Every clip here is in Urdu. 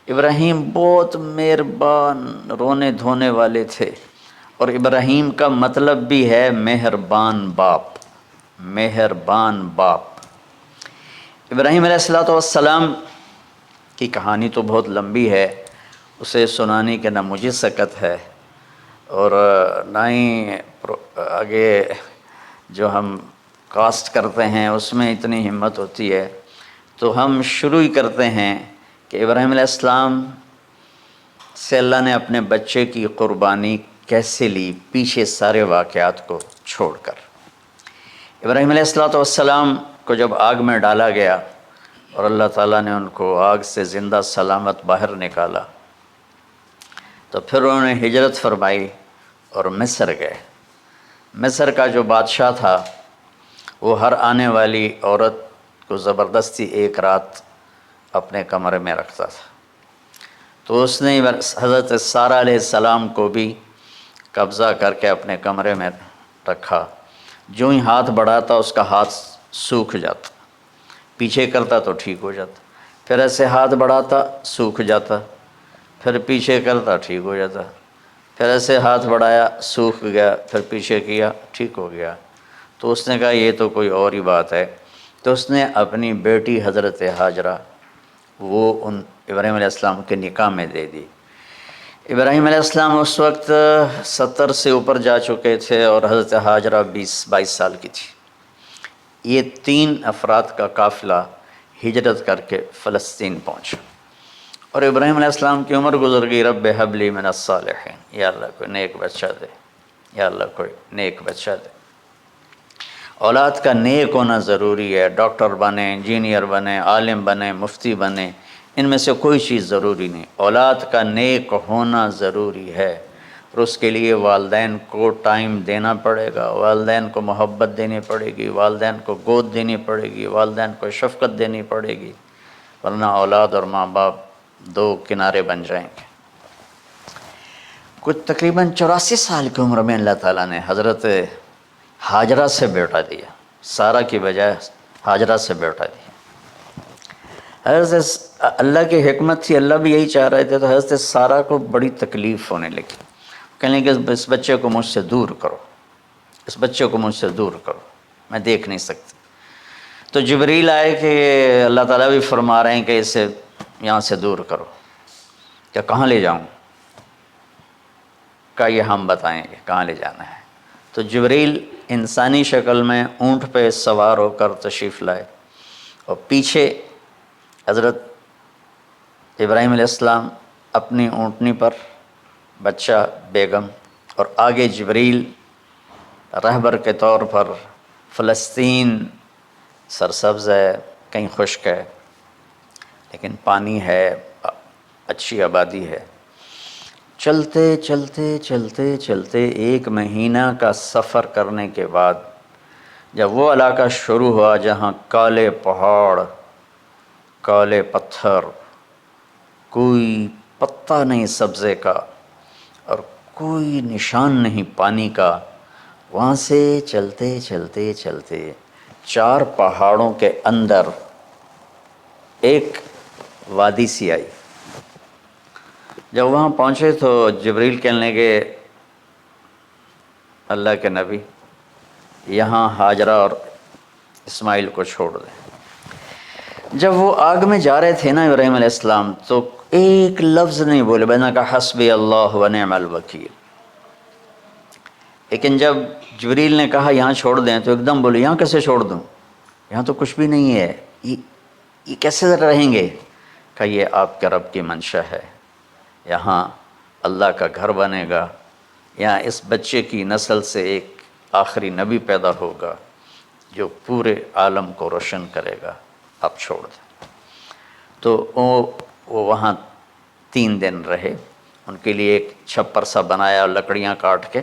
ابراہیم بہت مہربان رونے دھونے والے تھے، اور ابراہیم کا مطلب بھی ہے مہربان باپ، مہربان باپ۔ ابراہیم علیہ السلام کی کہانی تو بہت لمبی ہے، اسے سنانے کے نہ مجھے سکت ہے، اور نہ ہی آگے جو ہم کاسٹ کرتے ہیں اس میں اتنی ہمت ہوتی ہے، تو ہم شروع ہی کرتے ہیں کہ ابراہیم علیہ السلام سے اللہ نے اپنے بچے کی قربانی کیسے لی، پیچھے سارے واقعات کو چھوڑ کر۔ ابراہیم علیہ السلام کو جب آگ میں ڈالا گیا اور اللہ تعالیٰ نے ان کو آگ سے زندہ سلامت باہر نکالا، تو پھر انہوں نے ہجرت فرمائی اور مصر گئے۔ مصر کا جو بادشاہ تھا وہ ہر آنے والی عورت کو زبردستی ایک رات اپنے کمرے میں رکھتا تھا، تو اس نے حضرت سارہ علیہ السلام کو بھی قبضہ کر کے اپنے کمرے میں رکھا۔ جو ہی ہاتھ بڑھاتا اس کا ہاتھ سوکھ جاتا، پیچھے کرتا تو ٹھیک ہو جاتا، پھر ایسے ہاتھ بڑھاتا سوکھ جاتا، پھر پیچھے کرتا ٹھیک ہو جاتا، پھر ایسے ہاتھ بڑھایا سوکھ گیا، پھر پیچھے کیا ٹھیک ہو گیا۔ تو اس نے کہا یہ تو کوئی اور ہی بات ہے، تو اس نے اپنی بیٹی حضرت ہاجرہ وہ ان ابراہیم علیہ السلام کے نکاح میں دے دی۔ ابراہیم علیہ السلام اس وقت 70 سے اوپر جا چکے تھے اور حضرت ہاجرہ 22 سال کی تھی۔ یہ 3 افراد کا قافلہ ہجرت کر کے فلسطین پہنچا، اور ابراہیم علیہ السلام کی عمر گزر گئی۔ رب ہب لی من الصالحین، یا اللہ کوئی نیک بچہ دے، یا اللہ کوئی نیک بچہ دے۔ اولاد کا نیک ہونا ضروری ہے، ڈاکٹر بنے، انجینئر بنے، عالم بنے، مفتی بنے، ان میں سے کوئی چیز ضروری نہیں، اولاد کا نیک ہونا ضروری ہے، اور اس کے لیے والدین کو ٹائم دینا پڑے گا، والدین کو محبت دینی پڑے گی، والدین کو گود دینی پڑے گی، والدین کو شفقت دینی پڑے گی، ورنہ اولاد اور ماں باپ 2 کنارے بن جائیں گے۔ کچھ تقریباً 84 سال کی عمر میں اللہ تعالیٰ نے حضرت ہاجرہ سے بیٹا دیا، سارہ کی بجائے ہاجرہ سے بیٹا دیا۔ حضرت اللہ کی حکمت تھی، اللہ بھی یہی چاہ رہے تھے، تو حضرت سارہ کو بڑی تکلیف ہونے لگی، کہنے کہ اس بچے کو مجھ سے دور کرو، اس بچے کو مجھ سے دور کرو، میں دیکھ نہیں سکتی۔ تو جبریل آئے کہ اللہ تعالیٰ بھی فرما رہے ہیں کہ اسے یہاں سے دور کرو، کہ کہاں لے جاؤں؟ کہ یہ ہم بتائیں گے کہاں لے جانا ہے۔ تو جبریل انسانی شکل میں اونٹ پہ سوار ہو کر تشریف لائے، اور پیچھے حضرت ابراہیم علیہ السلام اپنی اونٹنی پر، بچہ بیگم، اور آگے جبریل رہبر کے طور پر۔ فلسطین سرسبز ہے، کہیں خشک ہے، لیکن پانی ہے، اچھی آبادی ہے۔ چلتے چلتے چلتے چلتے 1 مہینہ کا سفر کرنے کے بعد جب وہ علاقہ شروع ہوا جہاں کالے پہاڑ، کالے پتھر، کوئی پتا نہیں سبزے کا اور کوئی نشان نہیں پانی کا، وہاں سے چلتے چلتے چلتے 4 پہاڑوں کے اندر ایک وادی سی آئی۔ جب وہاں پہنچے تو جبریل کہنے لگے اللہ کے نبی یہاں ہاجرہ اور اسماعیل کو چھوڑ دیں۔ جب وہ آگ میں جا رہے تھے نا ابراہیم علیہ السلام، تو ایک لفظ نہیں بولے، بنا کہا حسبی اللہ ونعم الوکیل۔ لیکن جب جبریل نے کہا یہاں چھوڑ دیں تو ایک دم بولے یہاں کیسے چھوڑ دوں، یہاں تو کچھ بھی نہیں ہے، یہ کیسے رہیں گے؟ کہ یہ آپ کے رب کی منشا ہے، یہاں اللہ کا گھر بنے گا، یہاں اس بچے کی نسل سے ایک آخری نبی پیدا ہوگا جو پورے عالم کو روشن کرے گا، آپ چھوڑ دیں۔ تو وہ وہاں 3 دن رہے، ان کے لیے ایک چھپر سا بنایا لکڑیاں کاٹ کے،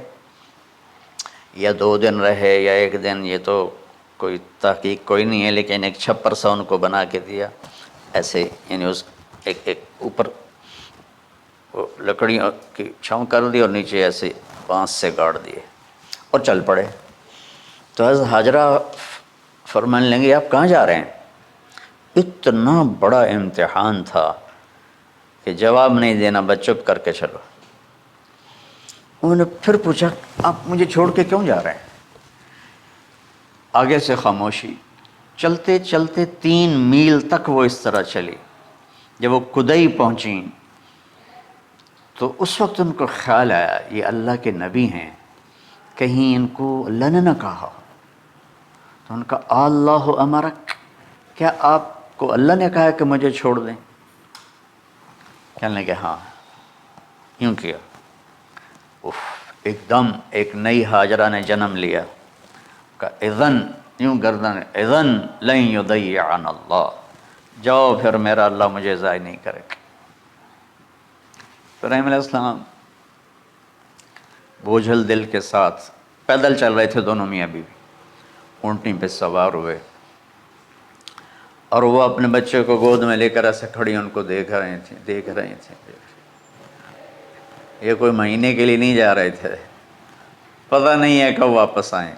یا 2 دن رہے یا 1 دن، یہ تو کوئی تحقیق کوئی نہیں ہے، لیکن ایک چھپر سا ان کو بنا کے دیا ایسے، یعنی اس ایک اوپر وہ لکڑیوں کی چھاؤں کر دی اور نیچے ایسے بانس سے گاڑ دیے اور چل پڑے۔ تو حضرت ہاجرہ فرمانے لگے آپ کہاں جا رہے ہیں؟ اتنا بڑا امتحان تھا کہ جواب نہیں دینا، بس چپ کر کے چلو۔ انہوں نے پھر پوچھا آپ مجھے چھوڑ کے کیوں جا رہے ہیں؟ آگے سے خاموشی۔ چلتے چلتے 3 میل تک وہ اس طرح چلی۔ جب وہ کدئی پہنچیں تو اس وقت ان کو خیال آیا یہ اللہ کے نبی ہیں، کہیں ان کو اللہ نے نہ کہا۔ تو ان کا اللہ امرک، کیا آپ کو اللہ نے کہا کہ مجھے چھوڑ دیں؟ کہنے لگے ہاں، یوں کیا۔ ایک دم ایک نئی ہاجرہ نے جنم لیا۔ کہ اذن، یوں گردن، اذن لن یضیعنا اللہ، جاؤ پھر میرا اللہ مجھے ضائع نہیں کرے گا۔ ابراہیم علیہ السلام بوجھل دل کے ساتھ پیدل چل رہے تھے، دونوں میاں بیوی اونٹنی پہ سوار ہوئے، اور وہ اپنے بچے کو گود میں لے کر ایسے کھڑی ان کو دیکھ رہے تھے۔ یہ کوئی مہینے کے لیے نہیں جا رہے تھے، پتہ نہیں ہے کب واپس آئیں۔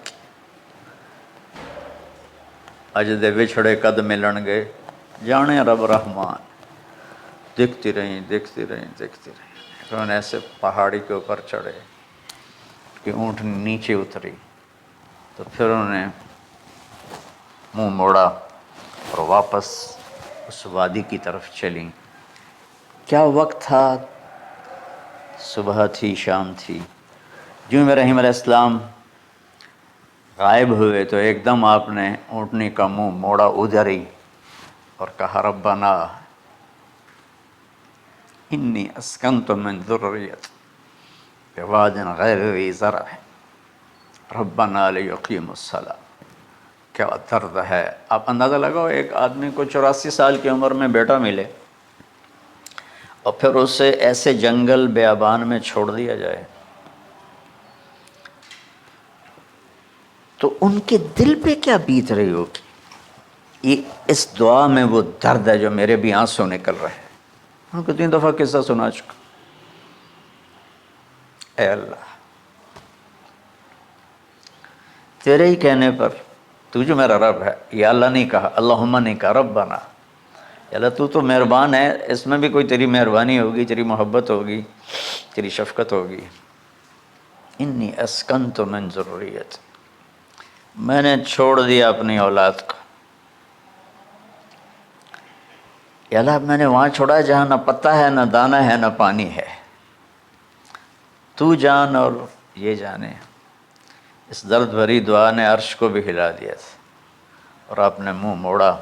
اجدے بچھڑے قد ملن گے، جانے رب رحمان۔ دیکھتی رہیں۔ پھر انہیں ایسے پہاڑی کے اوپر چڑھے کہ اونٹ نیچے اتری، تو پھر انہوں نے منہ موڑا اور واپس اس وادی کی طرف چلیں۔ کیا وقت تھا، صبح تھی، شام تھی۔ جوں ابراہیم علیہ السلام غائب ہوئے تو ایک دم آپ نے اونٹنی کا منہ موڑا ادھر ہی اور کہا ربنا انی اسکنت من ذریت بواد غیر ذی زرع ربنا لیقیموا الصلاۃ۔ کیا درد ہے! آپ اندازہ لگاؤ، ایک آدمی کو 84 سال کی عمر میں بیٹا ملے اور پھر اسے ایسے جنگل بیابان میں چھوڑ دیا جائے، تو ان کے دل پہ کیا بیت رہی ہوگی۔ یہ اس دعا میں وہ درد ہے جو میرے بھی آنسو نکل رہے ہیں۔ ان کو 3 دفعہ قصہ سنا چکا۔ اے اللہ، تیرے ہی کہنے پر، تو جو میرا رب ہے، یا اللہ نہیں کہا، اللہم نہیں کہا، ربنا، یا اللہ تو مہربان ہے، اس میں بھی کوئی تیری مہربانی ہوگی، تیری محبت ہوگی، تیری شفقت ہوگی۔ انی اسکنت من ذریت، میں نے چھوڑ دیا اپنی اولاد کو۔ یا اللہ میں نے وہاں چھوڑا ہے جہاں نہ پتہ ہے، نہ دانہ ہے، نہ پانی ہے، تو جان اور یہ جانے۔ اس درد بھری دعا نے عرش کو بھی ہلا دیا تھا، اور آپ نے منہ موڑا۔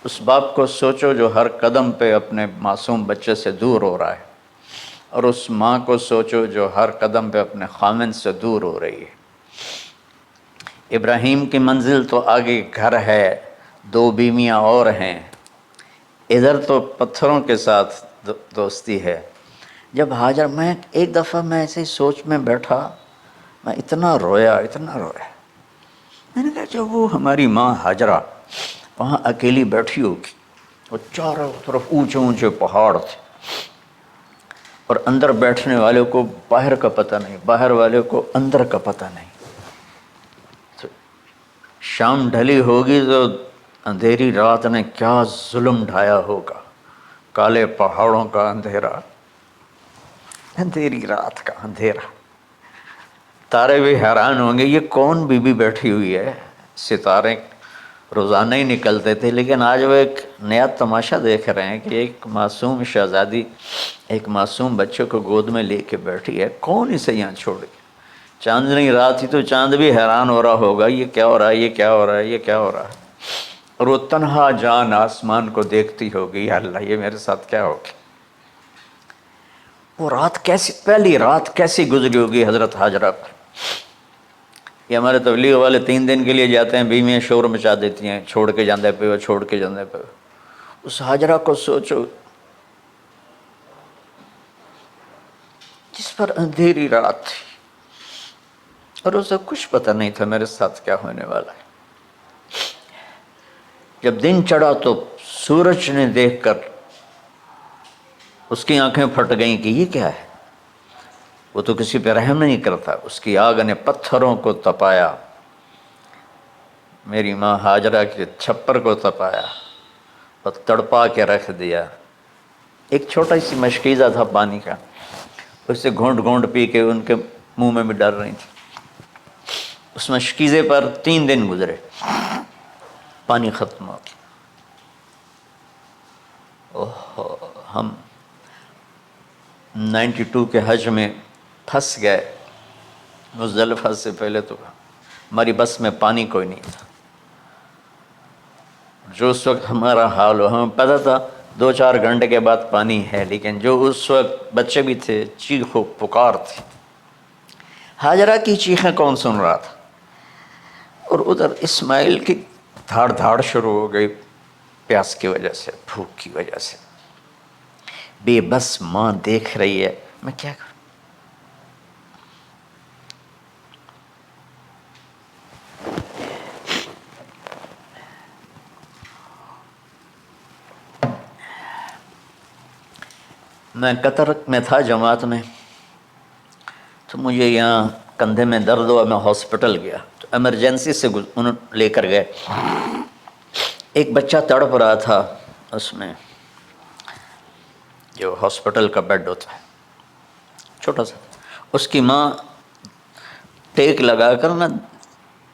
اس باپ کو سوچو جو ہر قدم پہ اپنے معصوم بچے سے دور ہو رہا ہے، اور اس ماں کو سوچو جو ہر قدم پہ اپنے خامن سے دور ہو رہی ہے۔ ابراہیم کی منزل تو آگے گھر ہے، 2 بیویاں اور ہیں، ادھر تو پتھروں کے ساتھ دوستی ہے۔ جب ہاجر، میں ایک دفعہ میں ایسے سوچ میں بیٹھا، میں اتنا رویا۔ میں نے کہا جب وہ ہماری ماں ہاجرہ وہاں اکیلی بیٹھی ہوگی، اور چاروں طرف اونچے اونچے پہاڑ تھے، اور اندر بیٹھنے والوں کو باہر کا پتہ نہیں، باہر والوں کو اندر کا پتہ نہیں۔ شام ڈھلی ہوگی تو اندھیری رات نے کیا ظلم ڈھایا ہوگا، کالے پہاڑوں کا اندھیرا، اندھیری رات کا اندھیرا۔ تارے بھی حیران ہوں گے یہ کون بی بی بیٹھی ہوئی ہے۔ ستارے روزانہ ہی نکلتے تھے، لیکن آج وہ ایک نیا تماشا دیکھ رہے ہیں کہ ایک معصوم شہزادی ایک معصوم بچے کو گود میں لے کے بیٹھی ہے، کون اسے یہاں چھوڑ گیا۔ چاندنی رات تھی تو چاند بھی حیران ہو رہا ہوگا، یہ کیا ہو رہا ہے، یہ کیا ہو رہا ہے، یہ کیا ہو رہا ہے۔ اور وہ تنہا جان آسمان کو دیکھتی ہوگی، یا اللہ یہ میرے ساتھ کیا ہوگی۔ وہ رات کیسی، پہلی رات کیسی گزری ہوگی حضرت ہاجرہ پر۔ یہ ہمارے تبلیغ والے 3 دن کے لیے جاتے ہیں، بیویاں شور مچا دیتی ہیں، چھوڑ کے جاندے پہ، چھوڑ کے جاندے پہ۔ اس ہاجرہ کو سوچو جس پر اندھیری رات تھی، اور اسے کچھ پتہ نہیں تھا میرے ساتھ کیا ہونے والا ہے۔ جب دن چڑھا تو سورج نے دیکھ کر اس کی آنکھیں پھٹ گئیں کہ یہ کیا ہے۔ وہ تو کسی پہ رحم نہیں کرتا، اس کی آگ نے پتھروں کو تپایا، میری ماں ہاجرہ کے چھپر کو تپایا اور تڑپا کے رکھ دیا۔ ایک چھوٹا سی مشکیزہ تھا پانی کا، اسے گھونٹ گھونٹ پی کے ان کے منہ میں بھی ڈال رہی تھی۔ اس مشکیزے پر 3 دن گزرے، پانی ختم ہو گیا۔ ہم 92 کے حج میں پھنس گئے، مزدلفہ سے پہلے تو ہماری بس میں پانی کوئی نہیں تھا۔ جو اس وقت ہمارا حال ہو، ہمیں پتہ تھا 2-4 گھنٹے کے بعد پانی ہے، لیکن جو اس وقت بچے بھی تھے، چیخ و پکار تھی۔ ہاجرہ کی چیخیں کون سن رہا تھا؟ اور ادھر اسماعیل کی دھاڑ دھاڑ شروع ہو گئی، پیاس کی وجہ سے، بھوک کی وجہ سے۔ بے بس ماں دیکھ رہی ہے، میں کیا کروں؟ میں قطر میں تھا جماعت میں، تو مجھے یہاں کندھے میں درد ہوا، میں ہاسپٹل گیا تو ایمرجنسی سے انہوں لے کر گئے۔ ایک بچہ تڑپ رہا تھا اس میں، جو ہاسپٹل کا بیڈ ہوتا ہے، چھوٹا سا، اس کی ماں ٹیک لگا کر نا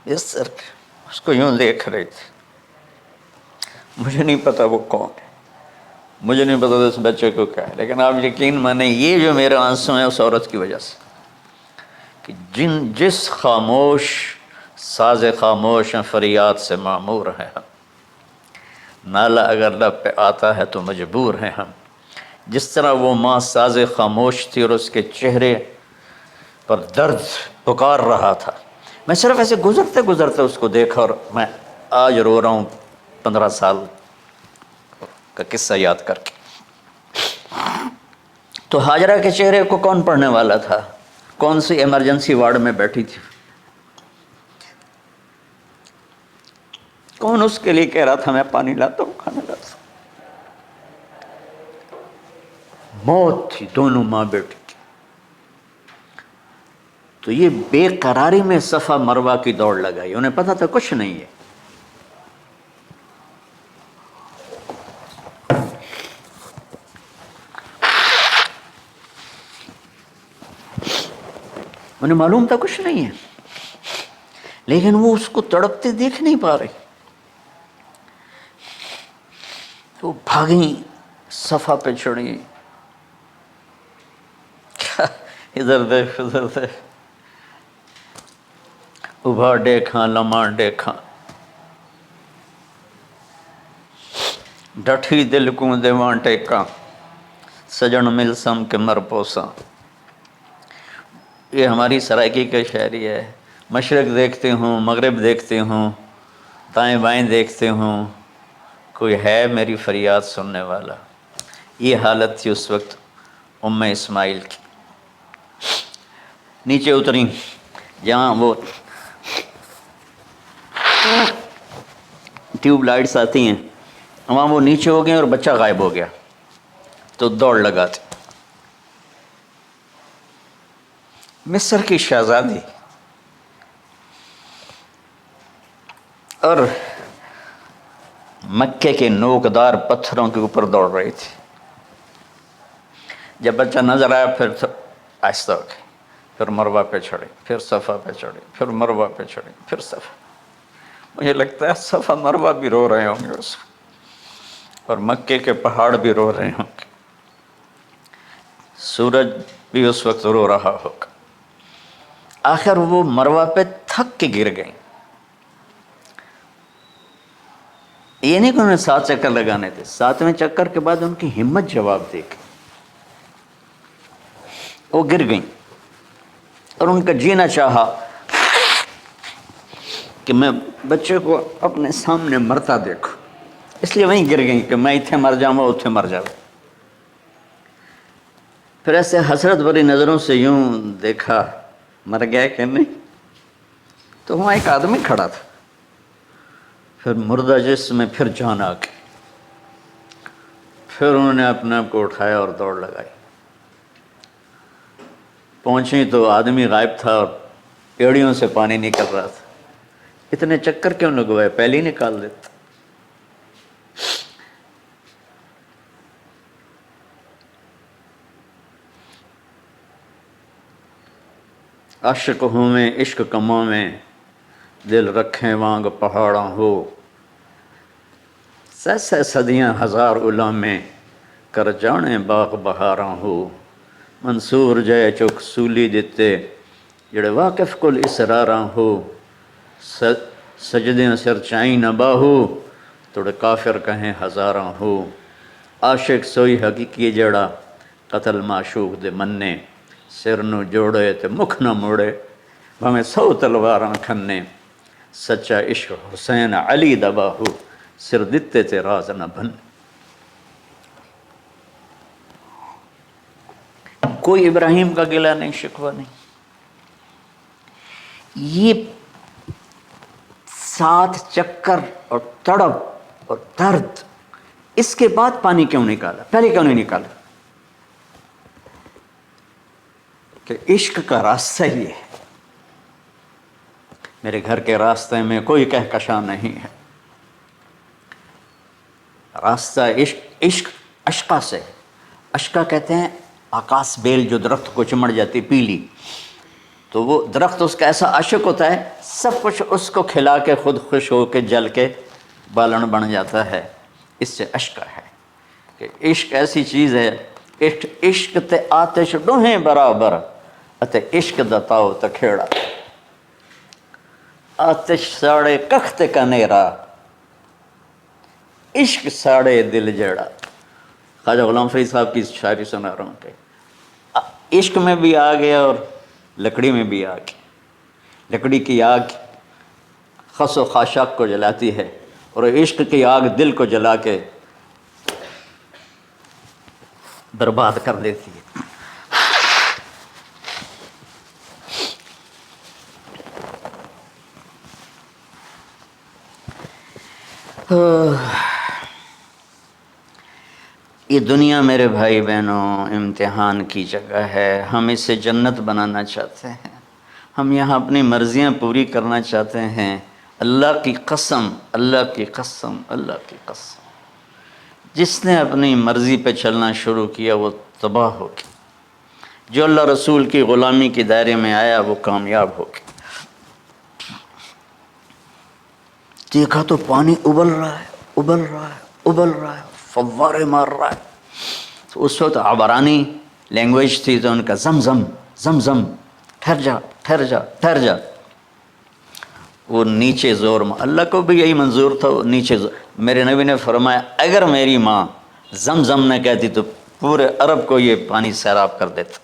اس کو یوں دیکھ رہی تھی۔ مجھے نہیں پتا وہ کون ہے، مجھے نہیں پتا اس بچے کو کیا ہے، لیکن آپ یقین مانیں یہ جو میرے آنسو ہیں اس عورت کی وجہ سے، کہ جس خاموش ساز خاموش ہیں فریاد سے معمور ہیں ہم، نالہ اگر لب پہ آتا ہے تو مجبور ہیں ہم۔ جس طرح وہ ماں ساز خاموش تھی اور اس کے چہرے پر درد پکار رہا تھا، میں صرف ایسے گزرتے گزرتے اس کو دیکھا اور میں آج رو رہا ہوں 15 سال کا قصہ یاد کر کے۔ تو ہاجرہ کے چہرے کو کون پڑھنے والا تھا؟ کون سی ایمرجنسی وارڈ میں بیٹھی تھی؟ کون اس کے لیے کہہ رہا تھا میں پانی لاتا ہوں، کھانا لاتا ہوں؟ موت تھی دونوں ماں بیٹی کی۔ تو یہ بے قراری میں صفا مروہ کی دوڑ لگائی، انہیں پتا تھا کچھ نہیں ہے۔ انہیں معلوم تھا کچھ نہیں ہے، لیکن وہ اس کو تڑپتے دیکھ نہیں پا رہے۔ وہ بھاگیں، صفا پہ چڑھی، ادھر دیکھ ادھر دیکھ، ابھا دیکھاں لمحہ دیکھاں، ڈٹھی دل کو دیواں ٹیکاں، سجن مل سم کے مر پوساں۔ یہ ہماری سرائکی کا شاعری ہے۔ مشرق دیکھتے ہوں، مغرب دیکھتے ہوں، دائیں بائیں دیکھتے ہوں، کوئی ہے میری فریاد سننے والا۔ یہ حالت تھی اس وقت ام اسماعیل کی۔ نیچے اتری، جہاں وہ ٹیوب لائٹس آتی ہیں وہاں وہ نیچے ہو گئے اور بچہ غائب ہو گیا، تو دوڑ لگاتے۔ مصر کی شہزادی اور مکے کے نوکدار پتھروں کے اوپر دوڑ رہی تھی۔ جب بچہ نظر آیا پھر آہستہ ہو گئی، پھر مروہ پہ چڑھی، پھر صفا پہ چڑھی، پھر مروہ پہ چڑھی، پھر صفا۔ مجھے لگتا ہے صفا مروہ بھی رو رہے ہوں گے اس وقت، اور مکے کے پہاڑ بھی رو رہے ہوں گے، سورج بھی اس وقت رو رہا ہوگا۔ آخر وہ مروہ پہ تھک کے گر گئیں۔ یہ نہیں کہ انہیں 7 چکر لگانے تھے، 7ویں چکر کے بعد ان کی ہمت جواب دے گئی، وہ گر گئیں اور ان کا جینا چاہا کہ میں بچے کو اپنے سامنے مرتا دیکھوں، اس لیے وہیں گر گئیں کہ میں اتنے مر جاؤں اتنے مر جاؤں۔ پھر ایسے حسرت بھری نظروں سے یوں دیکھا، مر گیا کہ نہیں؟ تو وہاں ایک آدمی کھڑا تھا، پھر مردہ جسم میں پھر جان آ گئی، پھر انہوں نے اپنے آپ کو اٹھایا اور دوڑ لگائی۔ پہنچی تو آدمی غائب تھا اور ایڑیوں سے پانی نکل رہا تھا۔ اتنے چکر کیوں لگوائے، پہلے ہی نکال دیتا۔ عاشق ہوں میں عشق کماں میں دل رکھیں وانگ پہاڑاں ہو سہ صدیاں ہزار علامے کر جانے باغ بہاراں ہو منصور جے چک سولی دتے جڑے واقف کل اسراراں ہو سجدیں سر چائیں نہ باہو توڑے کافر کہیں ہزاراں ہو عاشق سوئی حقیقی جڑا قتل معشوق دے مننے سر نو جوڑے تے مکھ نہ موڑے بھامیں 100 تلواراں کھنے سچا عشق حسین علی دا باہو سر دتے تے راز نہ بن کوئی ابراہیم کا گلہ نہیں شکوہ نہیں. یہ 7 چکر اور تڑپ اور درد، اس کے بعد پانی کیوں نکالا؟ پہلے کیوں نہیں نکالا؟ کہ عشق کا راستہ یہ ہے. میرے گھر کے راستے میں کوئی کہکشاں نہیں ہے. راستہ عشق اشقا سے. اشقا کہتے ہیں آکاس بیل جو درخت کو چمڑ جاتی پیلی، تو وہ درخت اس کا ایسا عاشق ہوتا ہے سب کچھ اس کو کھلا کے خود خوش ہو کے جل کے بالن بن جاتا ہے. اس سے اشقا ہے کہ عشق ایسی چیز ہے. عشق تے آتش ڈوہیں برابر اتے عشق دا تاؤ تکھیڑا. آتش ساڑے کخت کا نیرا عشق ساڑے دل جیڑا. خواجہ غلام فرید صاحب کی شاعری سنا رہا ہوں کہ عشق میں بھی آگ ہے اور لکڑی میں بھی آگ ہے. لکڑی کی آگ خس و خاشاک کو جلاتی ہے اور عشق کی آگ دل کو جلا کے برباد کر دیتی ہے. یہ دنیا میرے بھائی بہنوں امتحان کی جگہ ہے. ہم اسے جنت بنانا چاہتے ہیں. ہم یہاں اپنی مرضیاں پوری کرنا چاہتے ہیں. اللہ کی قسم، اللہ کی قسم، اللہ کی قسم، جس نے اپنی مرضی پہ چلنا شروع کیا وہ تباہ ہو گیا. جو اللہ رسول کی غلامی کے دائرے میں آیا وہ کامیاب ہو گیا. دیکھا تو پانی ابل رہا ہے، ابل رہا ہے، ابل رہا ہے، فوارے مار رہا ہے. تو اس وقت عبرانی لینگویج تھی تو ان کا زمزم زمزم، ٹھہر جا ٹھہر جا ٹھہر جا. وہ نیچے زور اللہ کو بھی یہی منظور تھا. وہ نیچے زور. میرے نبی نے فرمایا اگر میری ماں زمزم نہ کہتی تو پورے عرب کو یہ پانی سیراب کر دیتا.